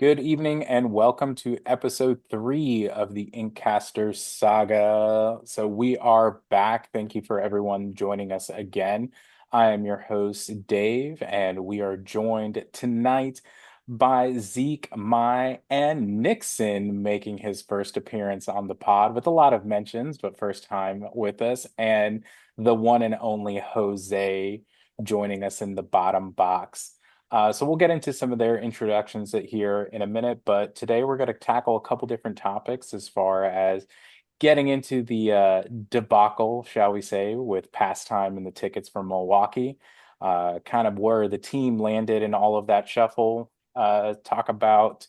Good evening and welcome to episode 3 of the Inkcaster Saga. So we are back. Thank you for everyone joining us again. I am your host, Dave, and we are joined tonight by Zeke, Mai, and Nixon making his first appearance on the pod with a lot of mentions, but first time with us, and the one and only Jose joining us in the bottom box. So we'll get into some of their introductions here in a minute, but today we're going to tackle a couple different topics as far as getting into the debacle, shall we say, with pastime and the tickets from Milwaukee, kind of where the team landed in all of that shuffle. Talk about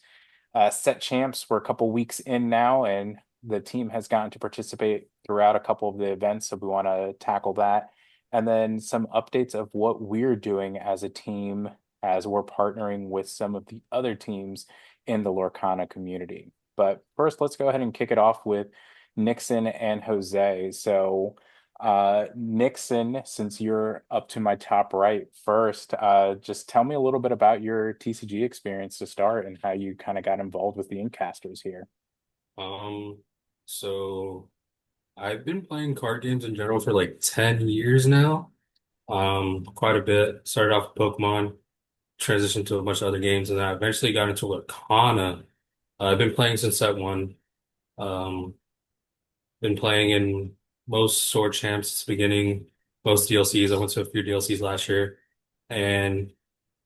set champs. We're a couple weeks in now, and the team has gotten to participate throughout a couple of the events, so we want to tackle that. And then some updates of what we're doing as a team as we're partnering with some of the other teams in the Lorcana community. But first, let's go ahead and kick it off with Nixon and Jose. So, Nixon, since you're up to my top right first, just tell me a little bit about your TCG experience to start and how you kind of got involved with the Inkcasters here. Um, so I've been playing card games in general for like 10 years now. Quite a bit. Started off with Pokemon, transitioned to a bunch of other games, and then I eventually got into Lorcana. I've been playing since set one. Um, been playing in most Sword Champs since the beginning, most DLCs. I went to a few DLCs last year, and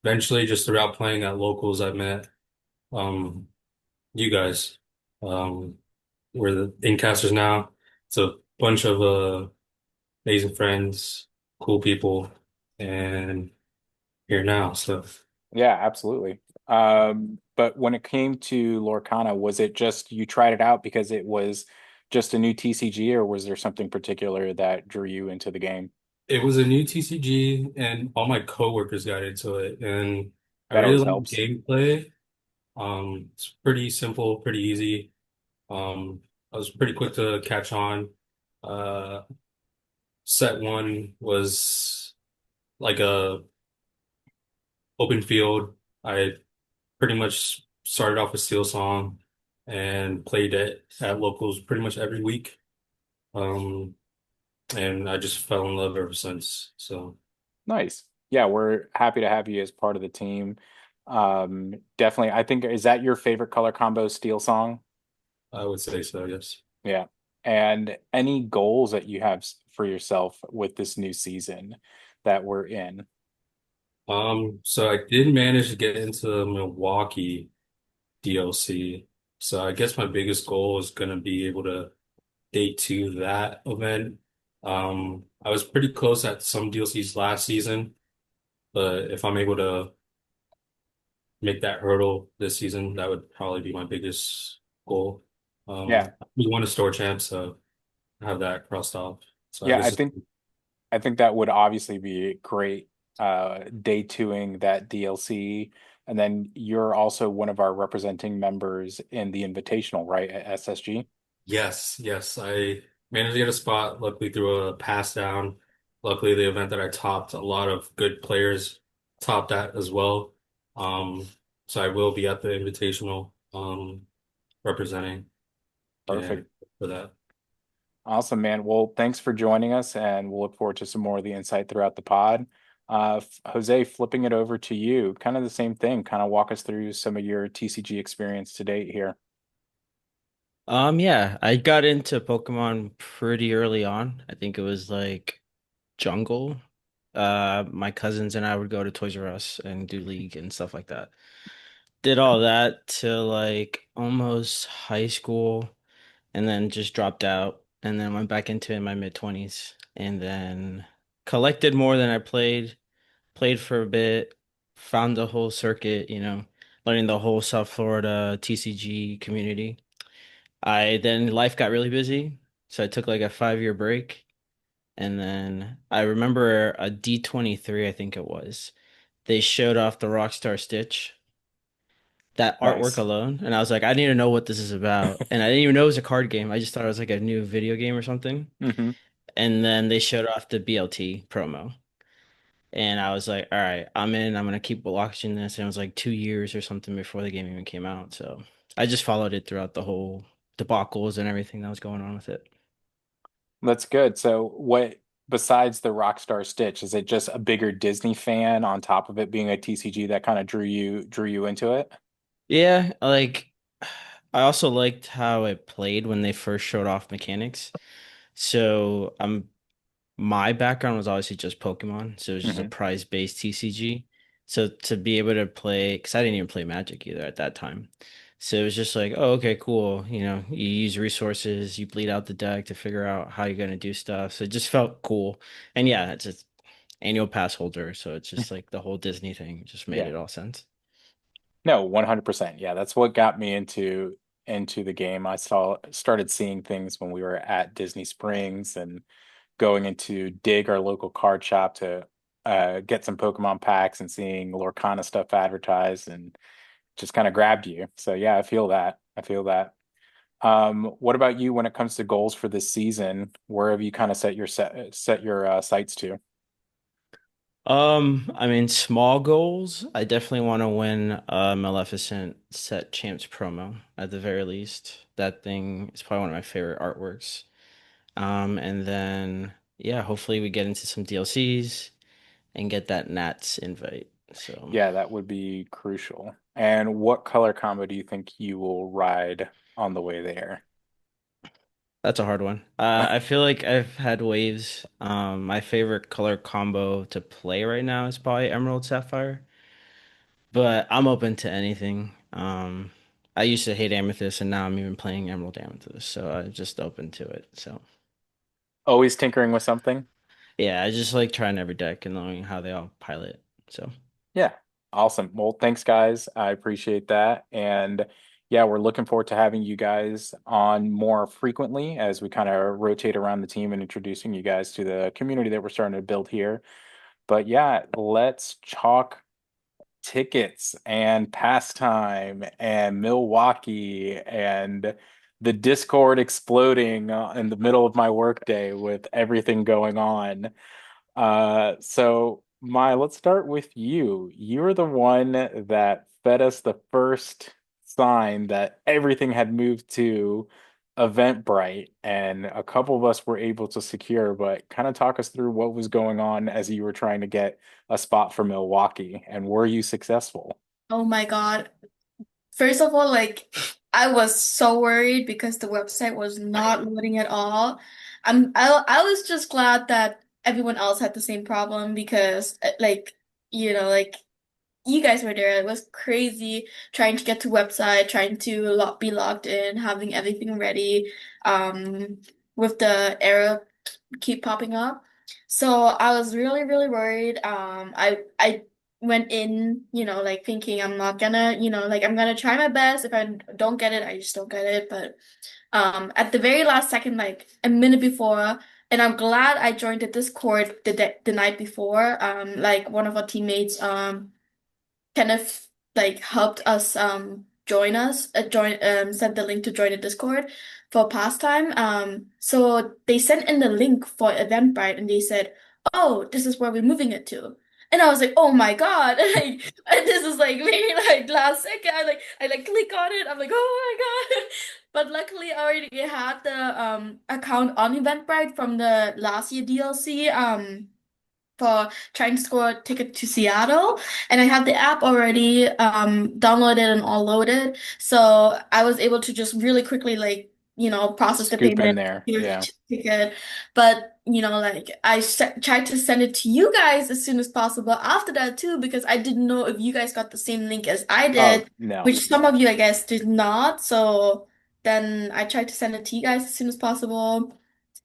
eventually just throughout playing at locals, I met um you guys. Um, we're the Inkcasters now. It's a bunch of amazing friends, cool people, and here now. So Yeah, absolutely. But when it came to Lorcana, was it just you tried it out because it was just a new TCG, or was there something particular that drew you into the game? it was a new TCG, and all my coworkers got into it, and I That really always like the helps. gameplay. It's pretty simple, pretty easy. I was pretty quick to catch on. Uh, Set one was like a open field. I pretty much started off with Steel Song and played it at locals pretty much every week. Um, and I just fell in love ever since. So Nice. Yeah, we're happy to have you as part of the team. Definitely. I think is that your favorite color combo, Steel Song? I would say so, yes. Yeah. And any goals that you have for yourself with this new season that we're in? So I did manage to get into Milwaukee DLC. So I guess my biggest goal is going to be able to day two that event. I was pretty close at some DLCs last season, but if I'm able to make that hurdle this season, that would probably be my biggest goal. Yeah. We won a store champ, so I have that crossed off. So I Yeah, guess it's, I think that would obviously be great day twoing that DLC. And then you're also one of our representing members in the Invitational, right, at SSG? yes, I managed to get a spot, luckily through a pass down. Luckily, the event that I topped, a lot of good players topped that as well. Um, so I will be at the Invitational, representing and Perfect. for that. Awesome, man. Well, thanks for joining us, and we'll look forward to some more of the insight throughout the pod. Jose, flipping it over to you, kind of the same thing. Kind of walk us through some of your TCG experience to date here. Yeah, I got into Pokemon pretty early on. I think it was like Jungle. My cousins and I would go to Toys R Us and do League and stuff like that. Did all that till like almost high school and then just dropped out and then went back into it in my mid 20s and then collected more than I played, played for a bit, found the whole circuit, learning the whole South Florida TCG community. I then life got really busy, so I took like a 5 year break, and then I remember a D23, I think it was. They showed off the Rockstar Stitch, that artwork Nice. alone, and I was like, I need to know what this is about. And I didn't even know it was a card game. I just thought it was like a new video game or something. Hmm. And then they showed off the BLT promo. And I was like, all right, I'm in. I'm gonna keep watching this. And it was like 2 years or something before the game even came out. So I just followed it throughout the whole debacles and everything that was going on with it. That's good. So what besides the Rockstar Stitch, is it just a bigger Disney fan on top of it being a TCG that kind of drew you into it? Yeah, like I also liked how it played when they first showed off mechanics. So my background was obviously just Pokemon, so it was just a Hmm. prize-based TCG. So to be able to play, because I didn't even play Magic either at that time. So it was just like, oh, okay, cool. You use resources, you bleed out the deck to figure out how you're gonna do stuff. So it just felt cool. And yeah, it's just annual pass holder, so it's just like the whole Disney thing just made Yeah. it all sense. No, 100%. Yeah, that's what got me into the game. I started seeing things when we were at Disney Springs and going into Dig, our local card shop, to get some Pokemon packs and seeing Lorcana stuff advertised and just kind of grabbed you. So yeah, I feel that. I feel that. What about you when it comes to goals for this season? Where have you kind of set your sights to? I mean, small goals. I definitely want to win Maleficent Set Champs promo at the very least. That thing is probably one of my favorite artworks. And then yeah, hopefully we get into some DLCs and get that Nats invite. So Yeah, that would be crucial. And what color combo do you think you will ride on the way there? that's a hard one. I feel like I've had waves. My favorite color combo to play right now is probably Emerald Sapphire, but I'm open to anything. I used to hate Amethyst, and now I'm even playing Emerald Amethyst, so I'm just open to it. So Always tinkering with something? yeah, I just like trying every deck and knowing how they all pilot. So Yeah. Awesome. Well, thanks, guys. I appreciate that. And yeah, we're looking forward to having you guys on more frequently as we kind of rotate around the team and introducing you guys to the community that we're starting to build here. But yeah, let's talk tickets and pastime and Milwaukee and the Discord exploding in the middle of my workday with everything going on. So let's start with you. You're the one that fed us the first sign that everything had moved to Eventbrite, and a couple of us were able to secure, but kind of talk us through what was going on as you were trying to get a spot for Milwaukee, and were you successful? Oh my God. First of all, like I was so worried because the website was not loading at all. I was just glad that everyone else had the same problem because like like you guys were there. It was crazy trying to get to website, trying to be logged in, having everything ready, um, with the error keep popping up. So I was really, really worried. I went in, like thinking I'm not gonna, like I'm gonna try my best. If I don't get it, I just don't get it. But at the very last second, like a minute before, and I'm glad I joined the Discord the night before. Like one of our teammates kind of like helped us join sent the link to join the Discord for pastime. So they sent in the link for Eventbrite and they said, "Oh, this is where we're moving it to." And I was like, "Oh my God." Like and this is like very like last second. I click on it. I'm like, "Oh my God." But luckily I already had the account on Eventbrite from the last year DLC. For trying to score a ticket to Seattle, and I have the app already downloaded and all loaded. So I was able to just really quickly like, process the Scoop in payment, there. your Yeah. ticket. But, like tried to send it to you guys as soon as possible after that too, because I didn't know if you guys got the same link as I Oh, did, no. which some of you I guess did not. So then I tried to send it to you guys as soon as possible.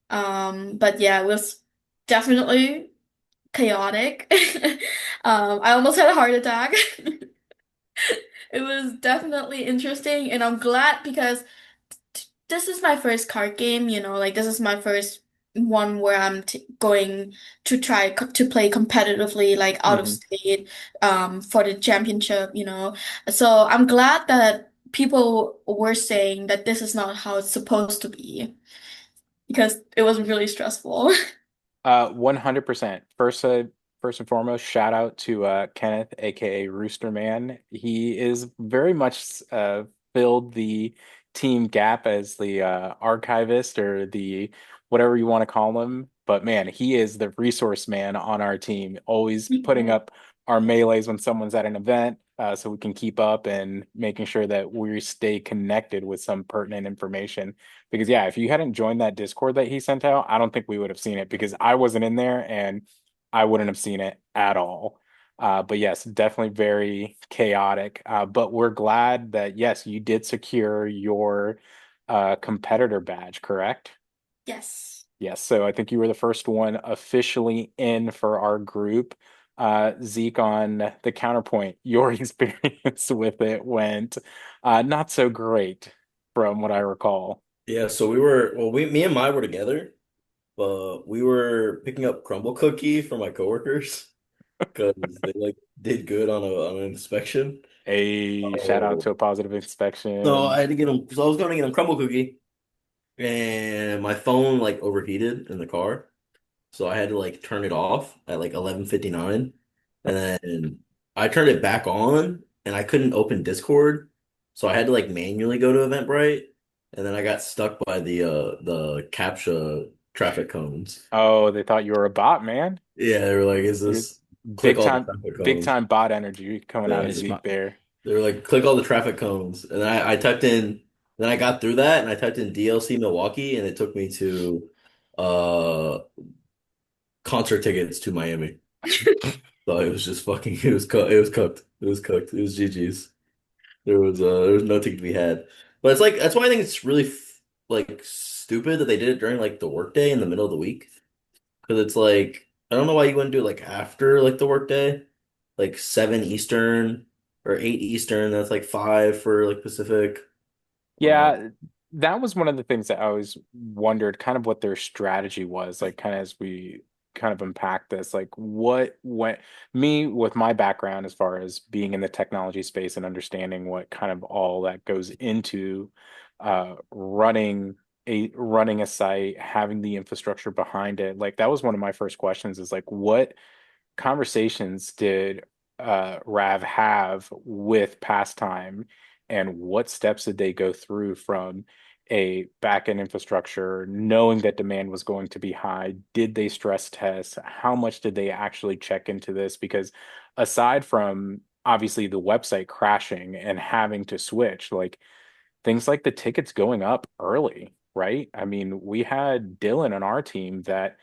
But yeah, it was definitely chaotic. I almost had a heart attack. It was definitely interesting, and I'm glad because this is my first card game, like this is my first one where I'm t going to try to play competitively, like out of Hmm. state, for the championship, So I'm glad that people were saying that this is not how it's supposed to be because it was really stressful. 100%. first and foremost, shout out to Kenneth, aka Rooster Man. He is very much filled the team gap as the archivist or the whatever you want to call him. But man, he is the resource man on our team, always putting Yeah. up our melees when someone's at an event, so we can keep up and making sure that we stay connected with some pertinent information. Because yeah, if you hadn't joined that Discord that he sent out, I don't think we would have seen it because I wasn't in there and I wouldn't have seen it at all. But yes, definitely very chaotic. But we're glad that yes, you did secure your competitor badge, correct? Yes. Yes, so I think you were the first one officially in for our group. Zeke, on the counterpoint, your experience with it went not so great from what I recall. Yeah, so we were well, we me and Mai were together, but we were picking up crumble cookie for my coworkers because they like did good on an inspection. A shout out Oh, to a positive so I inspection. had to get them. So I was going to get them crumble cookie, and my phone like overheated in the car, so I had to like turn it off at like 11:59, and then I turned it back on, and I couldn't open Discord, so I had to like manually go to Eventbrite, and then I got stuck by the CAPTCHA traffic cones. Oh, they thought you were a bot, man. Yeah, they were like, "Is You're this click all the traffic big cones?" time bot energy coming out Yeah, of It's my Zeke there. they were like, "Click all the traffic cones," and then I typed in. Then I got through that, and I typed in DLC Milwaukee, and it took me to uh concert tickets to Miami. So it was just fucking. It was cooked. It was cooked. It was cooked. It was GG's. There was no ticket to be had. But it's like that's why I think it's really like stupid that they did it during like the workday in the middle of the week. Because it's like I don't know why you wouldn't do it like after like the workday, like 7 Eastern or 8 Eastern. That's like 5 for like Pacific. Uh, Yeah, that was one of the things that I always wondered kind of what their strategy was, like kind of as we kind of unpack this, like what went me with my background as far as being in the technology space and understanding what kind of all that goes into running a site, having the infrastructure behind it. Like that was one of my first questions is like what conversations did Rav have with Pastime, and what steps did they go through from a backend infrastructure, knowing that demand was going to be high? Did they stress test? How much did they actually check into this? Because aside from obviously the website crashing and having to switch, like things like the tickets going up early, right? I mean, we had Dylan on our team that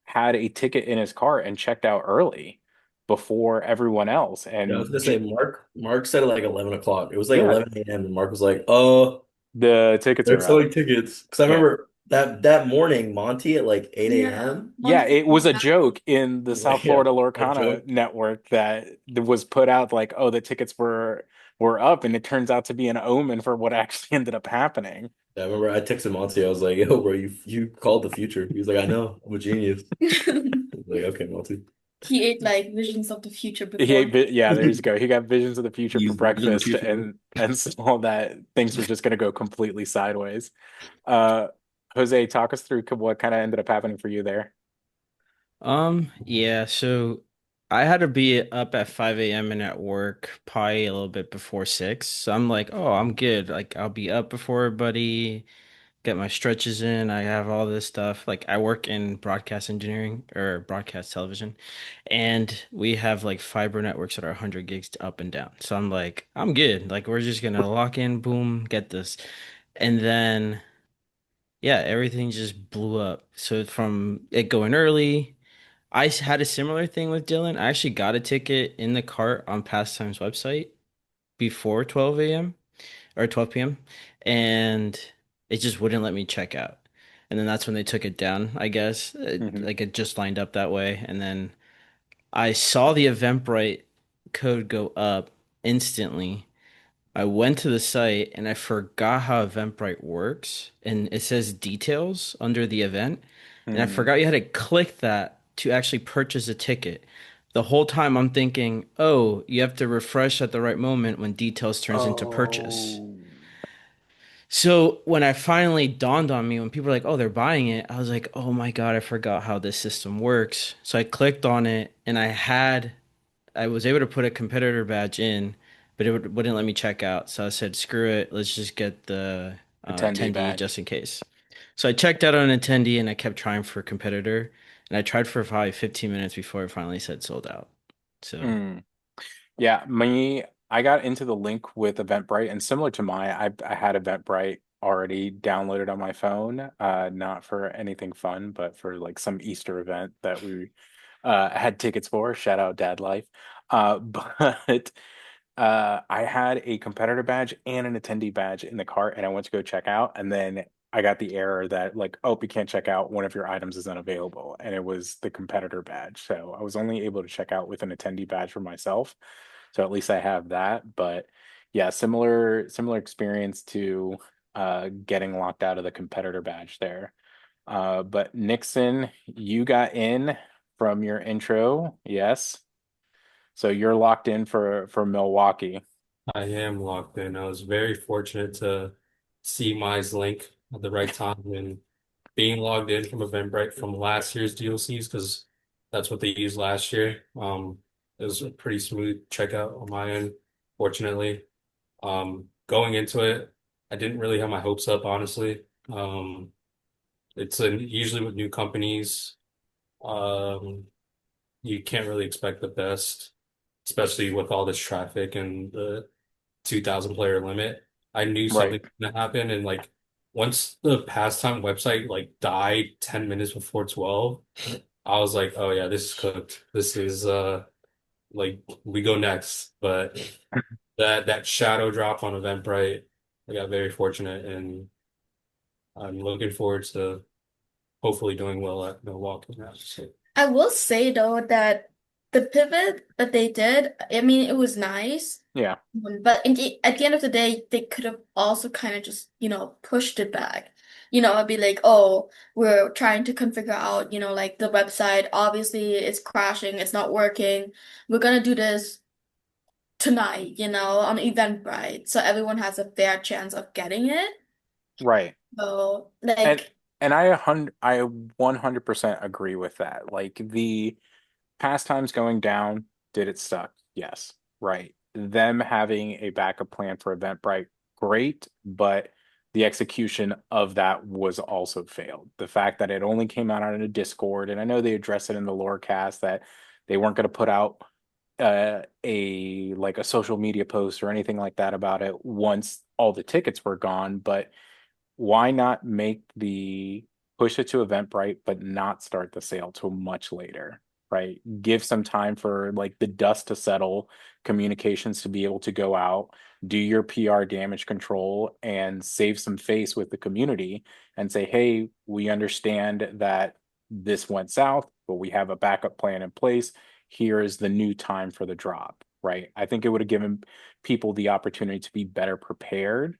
had a ticket in his car and checked out early before everyone else. yeah, I was And gonna say Mark said it like 11 o'clock. It was like yeah, 11 a.m. and Mark was like, the tickets they're are up. selling tickets." Because I Yeah. remember that morning, Monty at like 8 Yeah. a.m. Yeah, Monty it was a joke in the South Yeah, Florida a Lorcana joke. network that was put out like, oh, the tickets were up, and it turns out to be an omen for what actually ended up happening. Yeah, I remember I texted Monty. I was like, "Yo, bro, you called the future." He was like, "I know, I'm a genius." I was like, "Okay, Monty." He ate like visions of the future He before. ate, yeah, there you go. He got visions of the future for He's in the breakfast future, bro. and saw that things were just going to go completely sideways. Uh, Jose, talk us through what kind of ended up happening for you there. yeah, so I had to be up at 5 a.m. and at work probably a little bit before 6. So I'm like, oh, I'm good. Like I'll be up before everybody, get my stretches in. I have all this stuff. Like I work in broadcast engineering or broadcast television, and we have like fiber networks that are 100 gigs up and down. So I'm like, I'm good. Like we're just gonna lock in, boom, get this. And then yeah, everything just blew up. So from it going early, had a similar thing with Dylan. I actually got a ticket in the cart on Pastime's website before 12 a.m. or 12 p.m. and it just wouldn't let me check out. And then that's when they took it down, I guess. Hmm. Like it just lined up that way. And then I saw the Eventbrite code go up instantly. I went to the site and I forgot how Eventbrite works. And it says details under the event. And I Hmm. forgot you had to click that to actually purchase a ticket. The whole time I'm thinking, oh, you have to refresh at the right moment when details turns into purchase. Oh, So when I finally dawned on me, when people were like, "Oh, they're buying it," I was like, "Oh my God, I forgot how this system works." So I clicked on it, and I was able to put a competitor badge in, but wouldn't let me check out. So I said, "Screw it, let's just get the Attendee attendee badge. just in case." So I checked out on attendee, and I kept trying for competitor, and I tried for probably 15 minutes before it finally said sold out. So Mm. Yeah, I got into the link with Eventbrite, and similar to I had Eventbrite already downloaded on my phone, not for anything fun, but for like some Easter event that we had tickets for. Shout out Dad Life. But I had a competitor badge and an attendee badge in the cart, and I went to go check out, and then I got the error that like, oh, you can't check out. One of your items is unavailable, and it was the competitor badge. So I was only able to check out with an attendee badge for myself. So at least I have that. But yeah, similar experience to getting locked out of the competitor badge there. But Nixon, you got in from your intro, yes. So you're locked in for Milwaukee. I am locked in. I was very fortunate to see Mai's link at the right time and being logged in from Eventbrite from last year's DLCs because that's what they used last year. It was a pretty smooth checkout on my end, fortunately. Going into it, I didn't really have my hopes up, honestly. Usually with new companies, um, you can't really expect the best, especially with all this traffic and the 2,000 player limit. I knew Right. something was gonna happen, and like once the pastime website like died 10 minutes before 12, I was like, oh yeah, this is cooked. This is like we go next. But that shadow drop on Eventbrite, I got very fortunate, and I'm looking forward to hopefully doing well at Milwaukee now. So, I will say though that the pivot that they did, I mean, it was nice. Yeah. But at the end of the day, they could have also kind of just, pushed it back. I'd be like, oh, we're trying to configure out, like the website. Obviously, it's crashing, it's not working. We're gonna do this tonight, on Eventbrite, so everyone has a fair chance of getting it. Right. So, And like, I 100% agree with that. Like the pastimes going down, did it suck? Yes. Right. Them having a backup plan for Eventbrite, great, but the execution of that was also failed. The fact that it only came out on a Discord, and I know they addressed it in the lore cast that they weren't going to put out a social media post or anything like that about it once all the tickets were gone, but why not make the push it to Eventbrite, but not start the sale till much later, right? Give some time for like the dust to settle, communications to be able to go out, do your PR damage control, and save some face with the community and say, hey, we understand that this went south, but we have a backup plan in place. Here is the new time for the drop, right? I think it would have given people the opportunity to be better prepared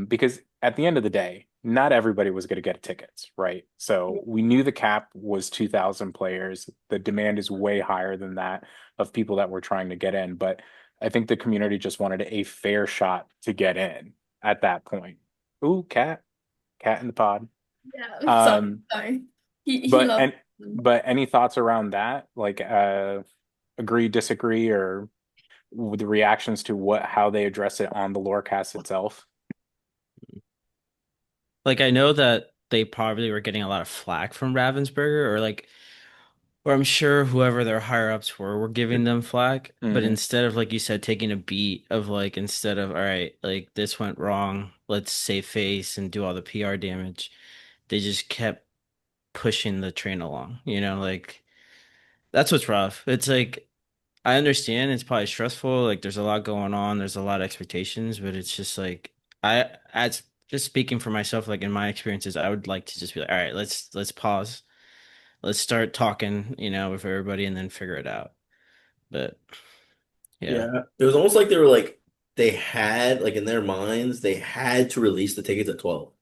because at the end of the day, not everybody was going to get tickets, right? So we knew the cap was 2,000 players. The demand is way higher than that of people that were trying to get in. But I think the community just wanted a fair shot to get in at that point. Ooh, cat in the pod. yeah, sorry, Um, sorry. He but loves and but any thoughts around that? Like, agree, disagree, or with the reactions to how they address it on the lorecast itself? like I know that they probably were getting a lot of flack from Ravensburger or I'm sure whoever their higher ups were giving them flack, but Hmm. instead of like you said, taking a beat of like instead of all right, like this went wrong, let's save face and do all the PR damage, they just kept pushing the train along. Like that's what's rough. It's like I understand it's probably stressful, like there's a lot going on, there's a lot of expectations, but it's just like as just speaking for myself, like in my experiences, I would like to just be like, all right, let's pause. Let's start talking, with everybody and then figure it out. But yeah. Yeah, it was almost like they were like they had like in their minds they had to release the tickets at 12.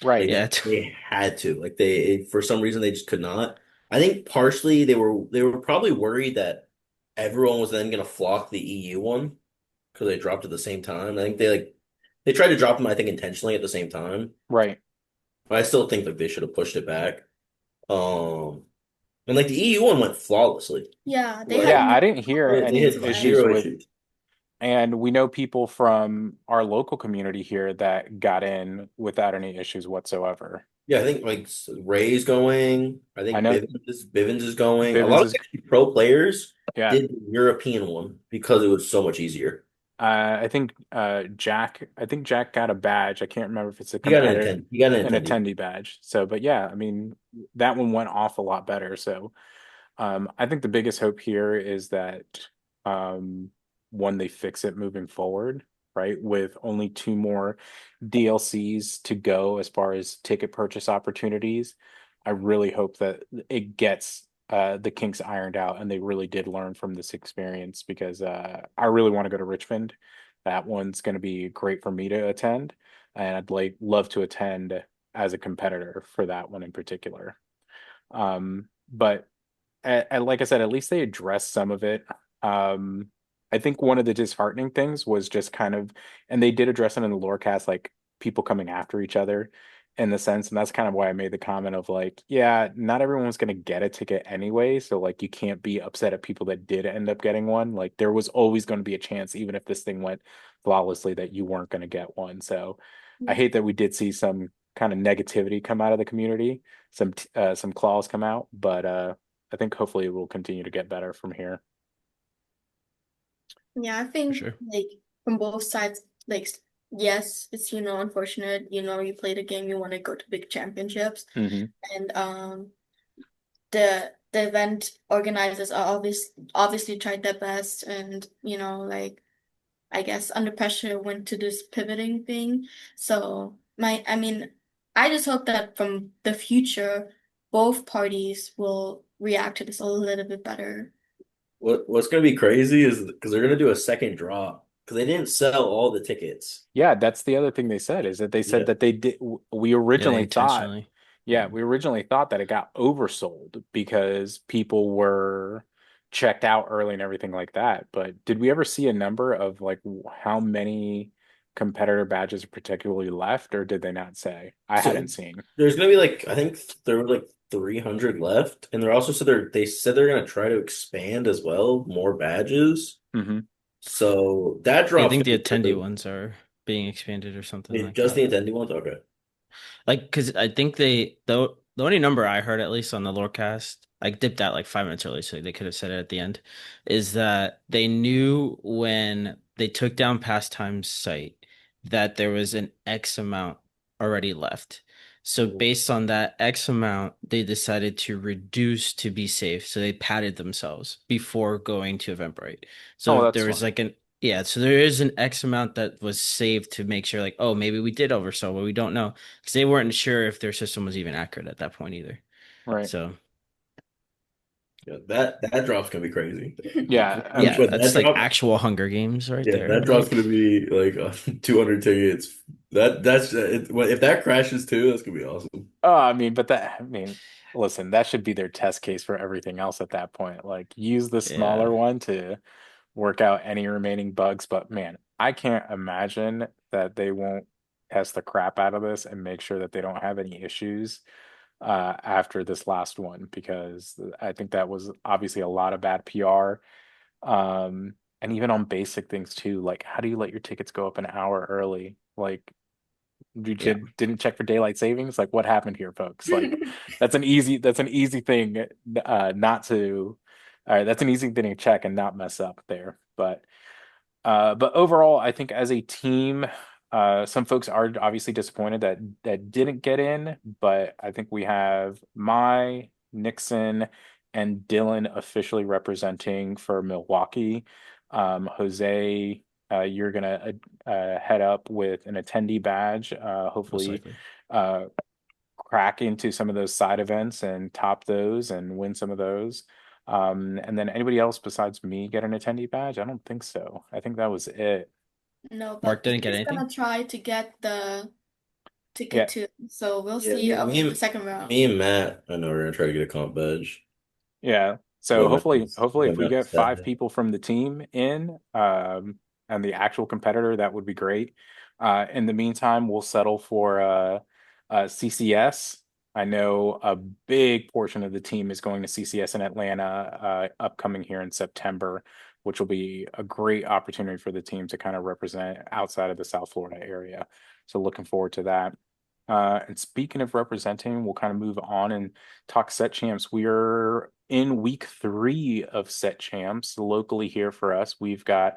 Like Right. Yeah. they had to. Like they for some reason they just could not. I think partially they were probably worried that everyone was then gonna flock the EU one because they dropped at the same time. I think they They tried to drop him, I think, intentionally at the same time. Right. But I still think like they should have pushed it back. Um, and like the EU one went flawlessly. Yeah, they Like had Yeah, no I didn't hear they any had issues whatsoever. zero with, issues. and we know people from our local community here that got in without any issues whatsoever. Yeah, I think like Ray's going. I I think know Bivens is going. A Bivens lot of is, actually pro players yeah. did the European one because it was so much easier. I think Jack got a badge. I can't remember if it's a He got an an attendee. attendee badge. So, but yeah, I mean, that one went off a lot better. So, I think the biggest hope here is that um, one, they fix it moving forward, right? With only two more DLCs to go as far as ticket purchase opportunities. I really hope that it gets the kinks ironed out and they really did learn from this experience because I really want to go to Richmond. That one's going to be great for me to attend, and I'd like love to attend as a competitor for that one in particular. But and like I said, at least they addressed some of it. Um, I think one of the disheartening things was just kind of, and they did address it in the lore cast, like people coming after each other in the sense, and that's kind of why I made the comment of like, yeah, not everyone's going to get a ticket anyway, so like you can't be upset at people that did end up getting one. Like there was always going to be a chance, even if this thing went flawlessly, that you weren't going to get one. So I hate that we did see some kind of negativity come out of the community, some claws come out, but I think hopefully it will continue to get better from here. Yeah, I For think sure. like from both sides, like yes, it's unfortunate. You play the game, you want to go to big championships, Hmm. and the event organizers are obviously tried their best, and like I guess under pressure went to this pivoting thing. So I mean, I just hope that from the future, both parties will react to this a little bit better. What's going to be crazy is because they're going to do a second drop because they didn't sell all the tickets. Yeah, that's the other thing they said is that they said Yeah. that they did. We Yeah, they originally thought, intentionally. yeah, we originally thought that it got oversold because people were checked out early and everything like that. But did we ever see a number of like how many competitor badges are particularly left, or did they not say? I hadn't So seen. there's going to be like I think there were like 300 left, and they're also said they said they're going to try to expand as well, more badges. Hmm. So that Yeah, I drop's think going the to be attendee crazy. ones are being expanded or something Wait, like just that. the attendee ones? Okay. Like, because I think the only number I heard, at least on the Lorecast, I dipped out like 5 minutes early, so they could have said it at the end, is that they knew when they took down Pastime's site that there was an X amount already left. So based on that X amount, they decided to reduce to be safe. So they padded themselves before going to Eventbrite. Oh, So that's there was smart. like an yeah, so there is an X amount that was saved to make sure, like, oh, maybe we did oversell, but we don't know because they weren't sure if their system was even accurate at that point either. Right. So Yeah, that drop's going to be crazy. Yeah. yeah, When that that's like drop, actual Hunger Games right yeah, there. that drop's Like, going to be like 200 tickets. That's it, if that crashes too, that's going to be awesome. Oh, I mean, but I mean, listen, that should be their test case for everything else at that point. Like, use the yeah, smaller one to work out any remaining bugs. But man, I can't imagine that they won't test the crap out of this and make sure that they don't have any issues after this last one, because I think that was obviously a lot of bad PR. And even on basic things too, like how do you let your tickets go up an hour early? Like, you yeah. didn't check for daylight savings? Like what happened here, folks? Like that's an easy thing not to all right, that's an easy thing to check and not mess up there. But overall, I think as a team, some folks are obviously disappointed that didn't get in, but I think we have Mai, Nixon, and Dylan officially representing for Milwaukee. Jose, you're gonna head up with an attendee badge. Most Hopefully, likely. uh, crack into some of those side events and top those and win some of those. And then anybody else besides me get an attendee badge? I don't think so. I think that was it. No, Mark but didn't get he's anything. gonna try to get the ticket Yeah, too. So we'll Yeah, see after the second round. me and Matt, I know we're gonna try to get a comp badge. yeah. So When hopefully, if we Matt's get five seven. people from the team in, and the actual competitor, that would be great. In the meantime, we'll settle for CCS. I know a big portion of the team is going to CCS in Atlanta, upcoming here in September, which will be a great opportunity for the team to kind of represent outside of the South Florida area. So looking forward to that. And speaking of representing, we'll kind of move on and talk set champs. We are in week 3 of set champs locally here for us. We've got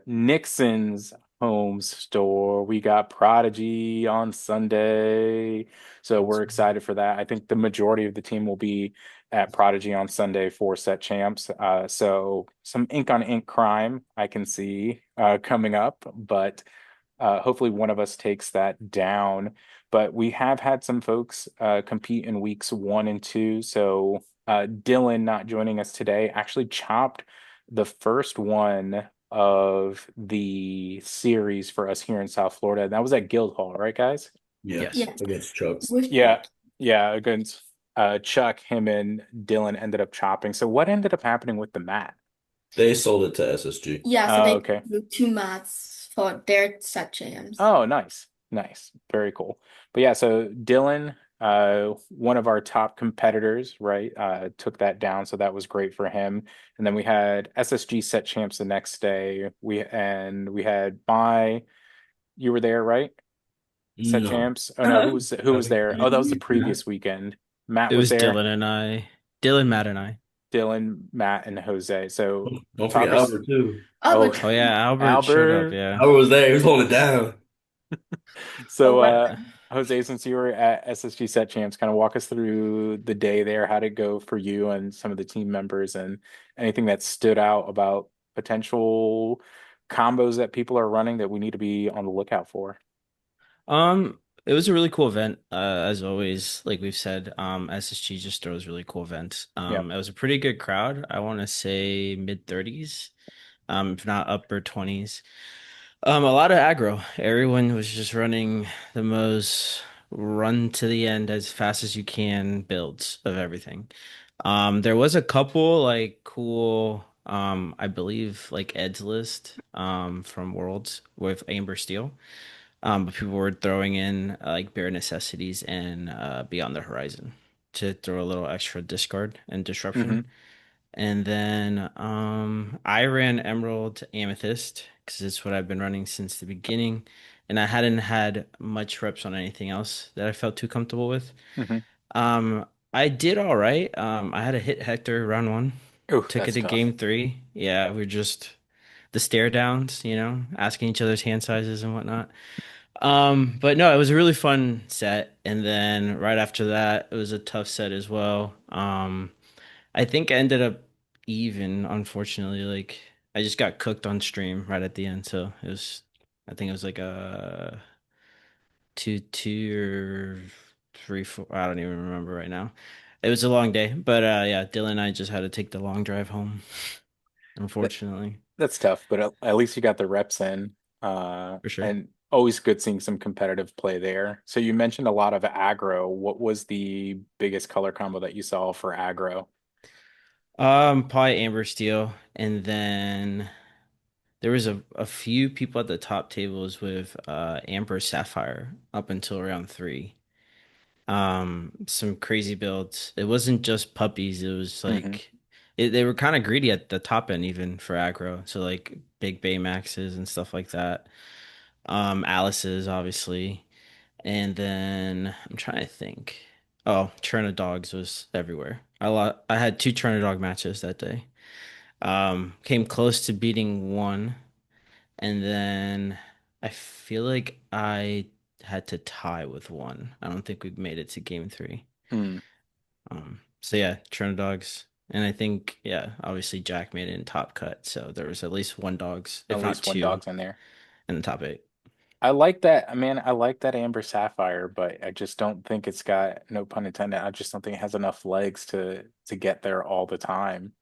Nixon's home store. We got Prodigy on Sunday. So we're excited for that. I think the majority of the team will be at Prodigy on Sunday for set champs. So some ink on ink crime I can see coming up, but hopefully one of us takes that down. But we have had some folks compete in weeks 1 and 2. So Dylan not joining us today actually chopped the first one of the series for us here in South Florida. And that was at Guildhall, right, guys? Yeah, Yes. Yeah, against Chuck. with Yeah, yeah, against Chuck, him and Dylan ended up chopping. So what ended up happening with the mat? They sold it to SSG. yeah, so Oh, they okay. do 2 mats for their set jams. Oh, nice. Nice. Very cool. But yeah, so Dylan, one of our top competitors, right, took that down. So that was great for him. And then we had SSG set champs the next day. We had you were there, right? Set No, champs. Oh no, who was there? Oh, that was the Yeah. previous weekend. Matt It was was there. Dylan, Matt, and I. Dylan, Matt, and Jose. So don't forget talk us. Albert too. Oh, Albert, Oh yeah, Albert showed up. Albert. Yeah. Albert was there. He was holding it down. a So, weapon. Jose, since you were at SSG Set Champs, kind of walk us through the day there. How did it go for you and some of the team members, and anything that stood out about potential combos that people are running that we need to be on the lookout for? It was a really cool event. As always, like we've said, SSG just throws really cool events. Yep. It was a pretty good crowd. I want to say mid 30s, if not upper 20s. A lot of aggro. Everyone was just running the most run to the end as fast as you can builds of everything. There was a couple like cool, I believe like Ed's list, from Worlds with Amber Steel. But people were throwing in like bare necessities and Beyond the Horizon to throw a little extra discard and Hmm. disruption. And then I ran Emerald Amethyst because it's what I've been running since the beginning. And I hadn't had much reps on anything else that I felt too comfortable with. Hmm. I did all right. I had a hit Hector round 1, Oh, took it that's to tough. game 3. Yeah, we are just the stare downs, asking each other's hand sizes and whatnot. But no, it was a really fun set. And then right after that, it was a tough set as well. I think I ended up even, unfortunately. Like I just got cooked on stream right at the end. So I think it was like a 2-2 or 3-4. I don't even remember right now. It was a long day, but yeah, Dylan and I just had to take the long drive home, That, unfortunately, that's tough, but at least you got the reps in. for sure. And always good seeing some competitive play there. So you mentioned a lot of aggro. What was the biggest color combo that you saw for aggro? Probably Amber Steel, and then there was a few people at the top tables with Amber Sapphire up until round 3. Some crazy builds. It wasn't just puppies. It was Hmm. like they were kind of greedy at the top end even for aggro. So like big Baymaxes and stuff like that. Alice's obviously, and then I'm trying to think. Oh, Churna Dogs was everywhere. I had 2 Churna Dog matches that day. Came close to beating one, and then I feel like I had to tie with one. I don't think we made it to game 3. Hmm. So yeah, Churna Dogs. And I think, yeah, obviously Jack made it in top cut. So there was at least one dogs, At if not least one two, dog's in there. in the top 8. I like that, man. I like that Amber Sapphire, but I just don't think it's got, no pun intended, I just don't think it has enough legs to get there all the time.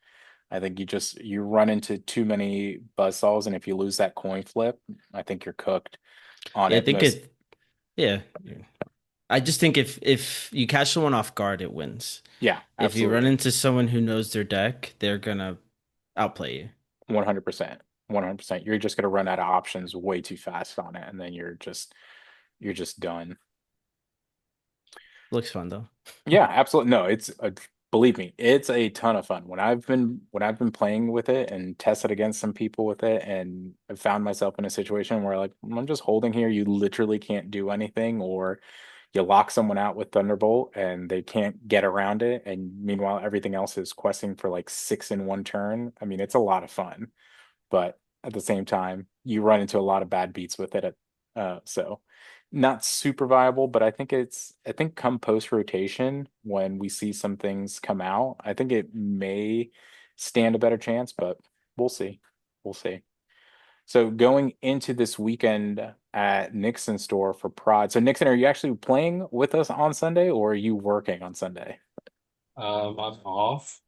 I think you run into too many buzzsaws, and if you lose that coin flip, I think you're cooked on Yeah, I it think most. yeah. I just think if you catch someone off guard, it wins. Yeah, If you run absolutely. into someone who knows their deck, they're gonna outplay you. 100%. 100%. You're just gonna run out of options way too fast on it, and then you're just done. Looks fun though. Yeah, absolutely. No, it's believe me, it's a ton of fun. When I've been playing with it and tested against some people with it, and I found myself in a situation where like I'm just holding here, you literally can't do anything, or you lock someone out with Thunderbolt and they can't get around it, and meanwhile everything else is questing for like six in one turn. I mean, it's a lot of fun, but at the same time, you run into a lot of bad beats with it. So not super viable, but I think come post rotation, when we see some things come out, I think it may stand a better chance, but we'll see. We'll see. So going into this weekend at Nixon store for Prod. So Nixon, are you actually playing with us on Sunday, or are you working on Sunday? I'm off.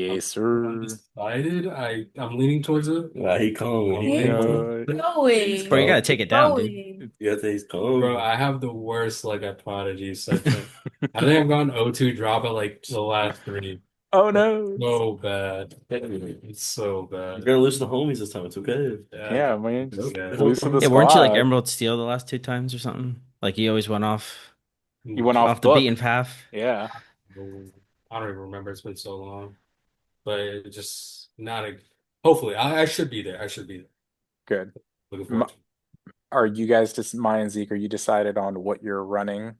I'm Yes, sir. undecided. I'm leaning towards it. He calm. I'm He leaning towards calm. it. Going. Bro, you gotta Calm. take it down, dude. Going. Yeah, he's Bro, calm. I have the worst like at Prodigy section. I think I've gone 0-2 drop at like the last three. Oh It's no. so bad. It's so You're bad. gonna lose the homies this time. It's okay. Yeah, Yeah, man, it's just okay. loosen the Yeah, weren't you like squad. Emerald Steel the last two times or something? Like you always went You went off off the beaten book. path. Yeah, I don't even remember. It's been so long. But it just not a. Hopefully, I should be there. I should be there. good. Looking M forward to Are you guys just Maya and Zeke? Are you decided on what you're running?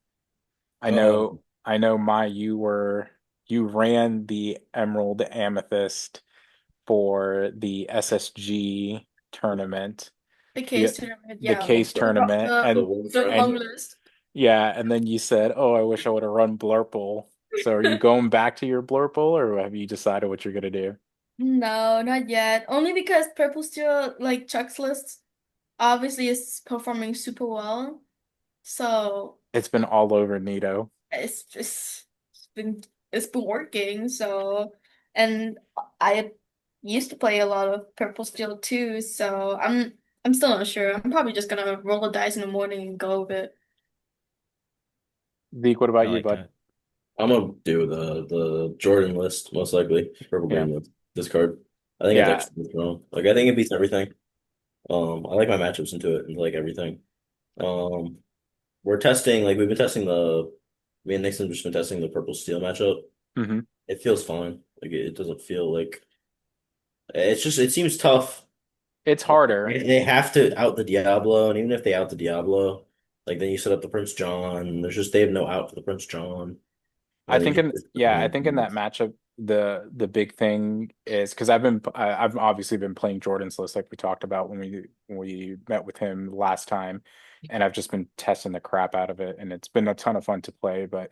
it. Uh, I know, Maya, you ran the Emerald Amethyst for the SSG tournament, The the case tournament, the yeah. case tournament, the one The and long tournament. list. yeah, and then you said, "Oh, I wish I would have run Blurple." So are you going back to your Blurple, or have you decided what you're gonna do? No, not yet. Only because Purple Steel, like Chuck's list, obviously is performing super well. So It's been all over Nito. it's just it's been working. So and I used to play a lot of Purple Steel too. So I'm still not sure. I'm probably just gonna roll the dice in the morning and go with it. Zeke, what I about you, like bud? that. I'm gonna do the Jordan list most likely. Purple Yeah, green list. Discard. I think it's yeah. extra strong. Like I think it beats everything. I like my matchups into it and like everything. Um, we're testing like we've been testing the me and Nixon just been testing the purple steel matchup. Hmm. It feels fine. Like it doesn't feel like it's just it seems tough. It's harder. They have to out the Diablo, and even if they out the Diablo, like then you set up the Prince John. There's just they have no out for the Prince John. And I then you think just in Yeah, I think in that matchup, the big thing is because I've obviously been playing Jordan's list like we talked about when we met with him last time, and I've just been testing the crap out of it, and it's been a ton of fun to play. But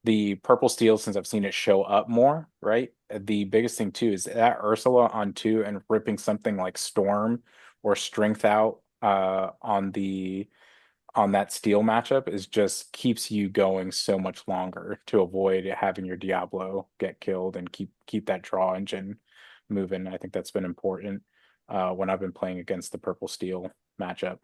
the purple steel, since I've seen it show up more, right? The biggest thing too is that Ursula on two and ripping something like Storm or Strength out on that steel matchup is just keeps you going so much longer to avoid having your Diablo get killed and keep that draw engine moving. I think that's been important when I've been playing against the purple steel matchup.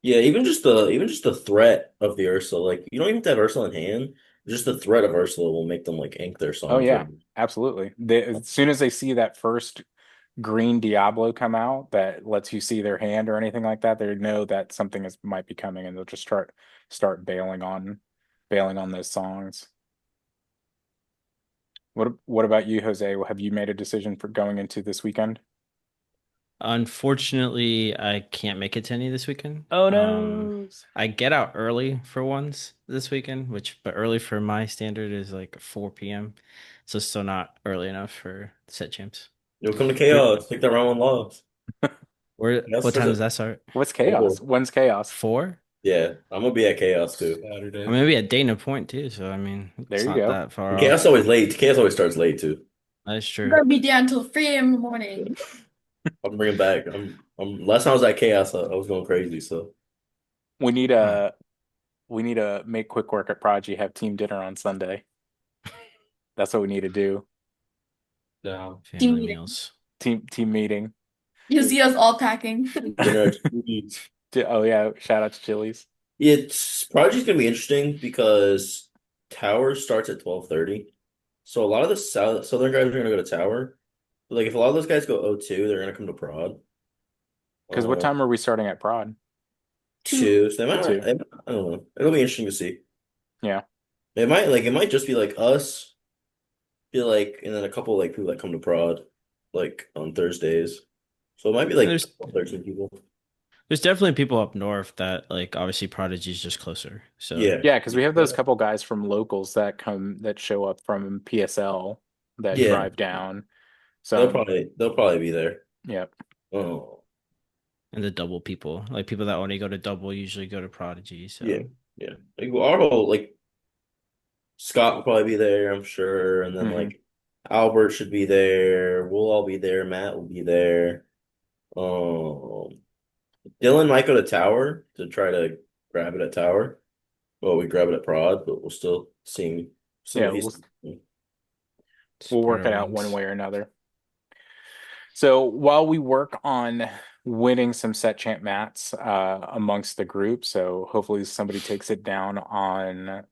yeah, even just the threat of the Ursula, like you don't even have to have Ursula in hand. Just the threat of Ursula will make them like ink their Oh song yeah, pretty much. absolutely. As soon as they see that first green Diablo come out that lets you see their hand or anything like that, they know that something is might be coming, and they'll just start bailing on those songs. What about you, Jose? Have you made a decision for going into this weekend? Unfortunately, I can't make it to any this weekend. Oh no. I get out early for once this weekend, which but early for my standard is like 4 p.m. So still not early enough for set champs. You'll come to Dude, chaos, take that round one loss. Where Chaos what starts time does at that start? what's chaos? 4. When's chaos? 4? Yeah, I'm gonna be at chaos too. I Saturday. mean, maybe at Dana Point too, so I mean, There it's you not go. that far And chaos off. always late. Chaos always starts late too. That's I'm true. gonna be there until 3 a.m. in the morning. I'm bringing back. I'm. Last time I was at chaos, I was going crazy. So We need Huh. a we need to make quick work at Prodigy have team dinner on Sunday. That's what we need to do. Yeah. Team Family meeting. meals. Team meeting. You see us all packing. dinner at Chili's. Oh yeah, shout out to Chili's. It's Prodigy's gonna be interesting because Tower starts at 12:30. So a lot of the southern guys are gonna go to Tower. Like if a lot of those guys go 0-2, they're gonna come to prod. Because what Um, time are we starting at prod? Two. two. So they might, Two. I don't know. It'll be interesting to see. Yeah. It might just be like us, be like, and then a couple like people that come to prod, like on Thursdays. So it might be And like 13 people. there's definitely people up north that like obviously Prodigy is just closer. So Yeah, Yeah, because we have those yeah, couple guys from locals that show up from PSL that yeah. drive down. They'll So probably be there. yeah. Oh, and the double people, like people that only go to double usually go to Prodigy. yeah, So yeah. Like Auto, like Scott will probably be there, I'm sure, and then Hmm. like Albert should be there. We'll all be there. Matt will be there. Um, Dylan might go to Tower to try to grab it at Tower. Well, we grab it at Prod, but we'll still see Yeah, what we'll he's. we'll spread work our it out one wings. way or another. So while we work on winning some set champ mats amongst the group, so hopefully somebody takes it down on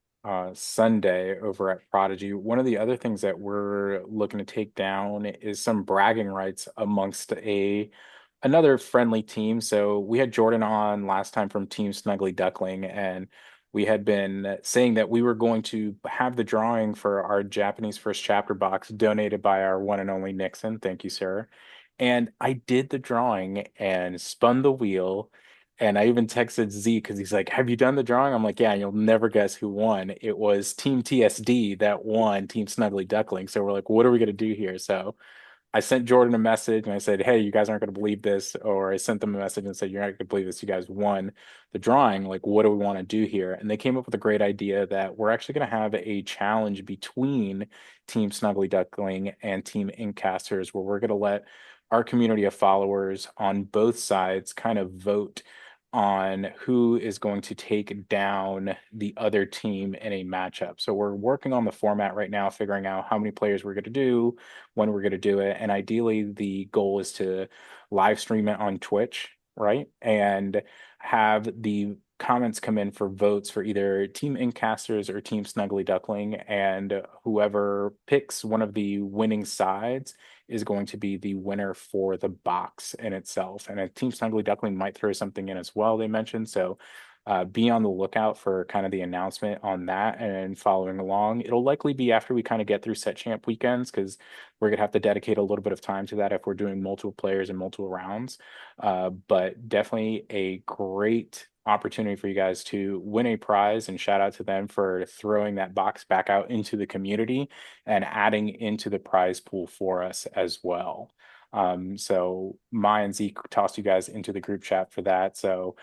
Sunday over at Prodigy. One of the other things that we're looking to take down is some bragging rights amongst a another friendly team. So we had Jordan on last time from Team Snuggly Duckling, and we had been saying that we were going to have the drawing for our Japanese first chapter box donated by our one and only Nixon. Thank you, sir. And I did the drawing and spun the wheel. And I even texted Z because he's like, "Have you done the drawing?" I'm like, "Yeah, and you'll never guess who won. It was Team TSD that won Team Snuggly Duckling." So we're like, "What are we gonna do here?" So I sent Jordan a message and I said, "Hey, you guys aren't going to believe this." Or I sent them a message and said, "You're not going to believe this. You guys won the drawing. Like, what do we want to do here?" And they came up with a great idea that we're actually going to have a challenge between Team Snuggly Duckling and Team Inkcasters, where we're going to let our community of followers on both sides kind of vote on who is going to take down the other team in a matchup. So we're working on the format right now, figuring out how many players we're going to do, when we're going to do it. And ideally, the goal is to live stream it on Twitch, right? And have the comments come in for votes for either Team Inkcasters or Team Snuggly Duckling. And whoever picks one of the winning sides is going to be the winner for the box in itself. And a Team Snuggly Duckling might throw something in as well, they mentioned. So be on the lookout for kind of the announcement on that and following along. It'll likely be after we kind of get through set champ weekends because we're gonna have to dedicate a little bit of time to that if we're doing multiple players and multiple rounds. But definitely a great opportunity for you guys to win a prize, and shout out to them for throwing that box back out into the community and adding into the prize pool for us as well. So Mai and Zeke tossed you guys into the group chat for that. So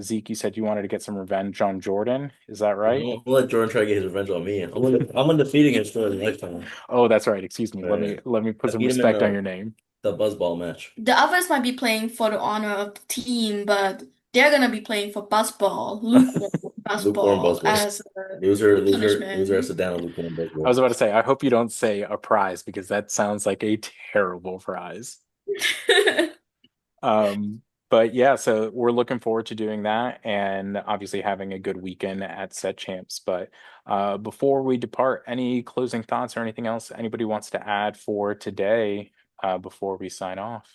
Zeke, you said you wanted to get some revenge on Jordan. Is that right? I'm gonna let Jordan try to get his revenge on me. I'm undefeated against Jordan next time. Oh, that's right. Excuse me. All Let right. me put I some beat him in respect on your name. the buzzball match. The others might be playing for the honor of the team, but they're gonna be playing for buzzball, lukewarm Lukewarm buzzball buzzball. as a Loser has punishment. to down a lukewarm I was buzzball. about to say, I hope you don't say a prize because that sounds like a terrible prize. Um, but yeah, so we're looking forward to doing that and obviously having a good weekend at Set Champs. But before we depart, any closing thoughts or anything else anybody wants to add for today before we sign off?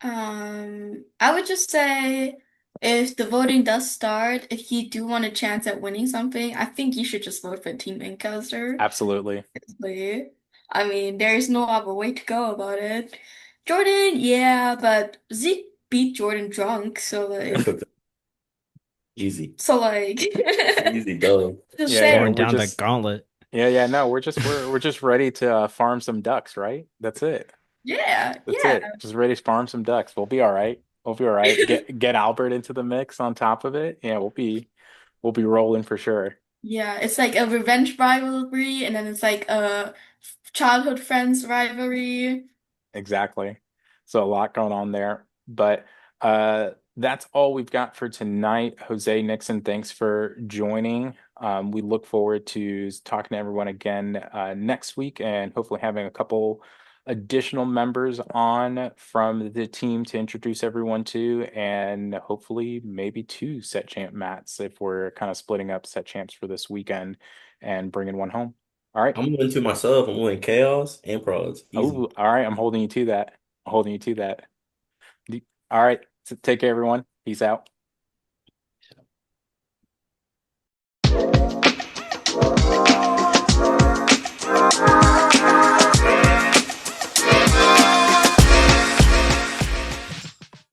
I would just say if the voting does start, if you do want a chance at winning something, I think you should just vote for Team Inkcaster. Absolutely. Honestly. I mean, there is no other way to go about it. Jordan, yeah, but Zeke beat Jordan drunk, Easy. so like, Easy, dog. just Yeah, yeah. Throwing saying. We're down the just gauntlet. yeah, yeah. No, we're just ready to farm some ducks, right? That's it. Yeah, That's yeah. it. Just ready to farm some ducks. We'll be all right. We'll be all right. Get Albert into the mix on top of it. Yeah, we'll be rolling for sure. Yeah, it's like a revenge rivalry, and then it's like a childhood friends rivalry. Exactly. So a lot going on there. But that's all we've got for tonight. Jose Nixon, thanks for joining. We look forward to talking to everyone again next week and hopefully having a couple additional members on from the team to introduce everyone to, and hopefully maybe two set champ mats if we're kind of splitting up set champs for this weekend and bringing one home. All right. I'm going to myself. I'm going chaos and prods. Easy. Oh, all right. I'm holding you to that. I'm holding you to that. All right. So take care, everyone. Peace out.